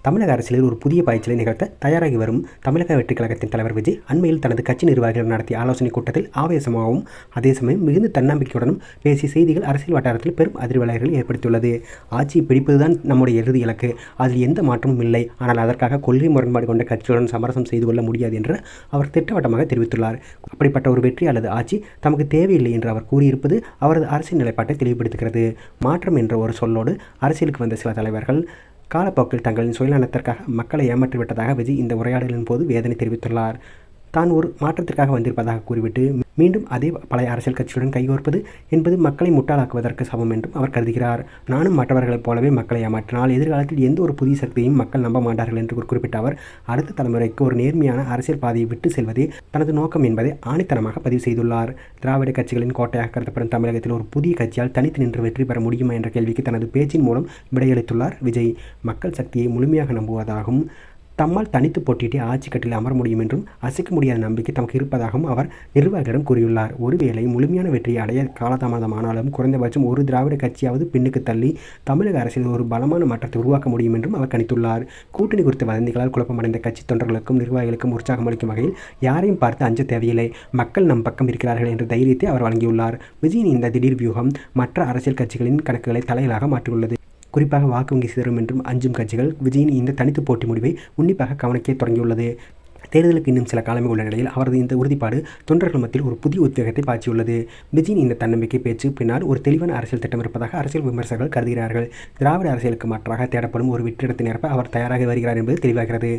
தமிழக அரசியலில் ஒரு புதிய பாய்ச்சலை நிகழ்த்த தயாராகி வரும் தமிழக வெற்றிக் கழகத்தின் தலைவர் விஜய் அண்மையில் தனது கட்சி நிர்வாகிகள் நடத்திய ஆலோசனைக் கூட்டத்தில் ஆவேசமாகவும் அதே சமயம் மிகுந்த தன்னம்பிக்கையுடனும் பேசிய செய்திகள் அரசியல் வட்டாரத்தில் பெரும் அதிர்வலைகளை ஏற்படுத்தியுள்ளது. ஆட்சியை பிடிப்பதுதான் நம்முடைய இறுதி இலக்கு, அதில் எந்த மாற்றமும் இல்லை, ஆனால் அதற்காக கொள்கை முரண்பாடு கொண்ட கட்சியுடன் சமரசம் செய்து கொள்ள முடியாது என்று அவர் திட்டவட்டமாக தெரிவித்துள்ளார். அப்படிப்பட்ட ஒரு வெற்றி அல்லது ஆட்சி தமக்கு தேவையில்லை என்று அவர் கூறியிருப்பது அவரது அரசியல் நிலைப்பாட்டை தெளிவுபடுத்துகிறது. மாற்றம் என்ற ஒரு சொல்லோடு அரசியலுக்கு வந்த சில தலைவர்கள் காலப்போக்கில் தங்களின் சுயநலத்திற்காக மக்களை ஏமாற்றிவிட்டதாக விஜய் இந்த உரையாடலின் போது வேதனை தெரிவித்துள்ளார். தான் ஒரு மாற்றத்திற்காக வந்திருப்பதாக கூறிவிட்டு மீண்டும் அதே பழைய அரசியல் கட்சியுடன் கைகோர்ப்பது என்பது மக்களை முட்டாளாக்குவதற்கு சமம் என்றும் அவர் கருதுகிறார். நானும் மற்றவர்களைப் போலவே மக்களை ஏமாற்றினால் எதிர்காலத்தில் எந்த ஒரு புதிய சக்தியையும் மக்கள் நம்ப மாட்டார்கள் என்று குறிப்பிட்ட அவர் அடுத்த தலைமுறைக்கு ஒரு நேர்மையான அரசியல் பாதையை விட்டு செல்வதே தனது நோக்கம் என்பதை ஆணித்தனமாக பதிவு செய்துள்ளார். திராவிட கட்சிகளின் கோட்டையாக கருதப்படும் தமிழகத்தில் ஒரு புதிய கட்சியால் தனித்து நின்று வெற்றி பெற முடியுமா என்ற கேள்விக்கு தனது பேச்சின் மூலம் விடையளித்துள்ளார் விஜய். மக்கள் சக்தியை முழுமையாக நம்புவதாகவும் தம்மால் தனித்து போட்டியிட்டு ஆட்சி கட்டில் அமர முடியும் என்றும் அசைக்க முடியாத நம்பிக்கை தமக்கு இருப்பதாகவும் அவர் நிர்வாகிகளிடம் கூறியுள்ளார். ஒருவேளை முழுமையான வெற்றியை அடைய காலதாமதமானாலும் குறைந்தபட்சம் ஒரு திராவிட கட்சியாவது பின்னுக்கு தள்ளி தமிழக அரசியல் ஒரு பலமான மாற்றத்தை உருவாக்க முடியும் என்றும் அவர் கணித்துள்ளார். கூட்டணி குறித்த வதந்திகளால் குழப்பமடைந்த கட்சி தொண்டர்களுக்கும் நிர்வாகிகளுக்கும் உற்சாகம் அளிக்கும் வகையில் யாரையும் பார்த்து அஞ்ச தேவையில்லை, மக்கள் நம் பக்கம் இருக்கிறார்கள் என்ற தைரியத்தை அவர் வழங்கியுள்ளார். விஜயின் இந்த திடீர் வியூகம் மற்ற அரசியல் கட்சிகளின் கணக்குகளை தலையிலாக மாற்றியுள்ளது. குறிப்பாக வாக்கு வங்கி சிதறும் என்றும் அஞ்சும் கட்சிகள் விஜயின் இந்த தனித்து போட்டி முடிவை உன்னிப்பாக கவனிக்க தொடங்கியுள்ளது. தேர்தலுக்கு இன்னும் சில காலமே உள்ள நிலையில் அவரது இந்த உறுதிப்பாடு தொண்டர்கள் மத்தியில் ஒரு புதிய உத்வேகத்தை பாய்ச்சியுள்ளது. விஜயின் இந்த தன்னம்பிக்கை பேச்சு பின்னால் ஒரு தெளிவான அரசியல் திட்டம் இருப்பதாக அரசியல் விமர்சகர்கள் கருதுகிறார்கள். திராவிட அரசியலுக்கு மாற்றாக தேடப்படும் ஒரு வெற்றிடத்தை நிரப்ப அவர் தயாராக வருகிறார் என்பது தெளிவாகிறது.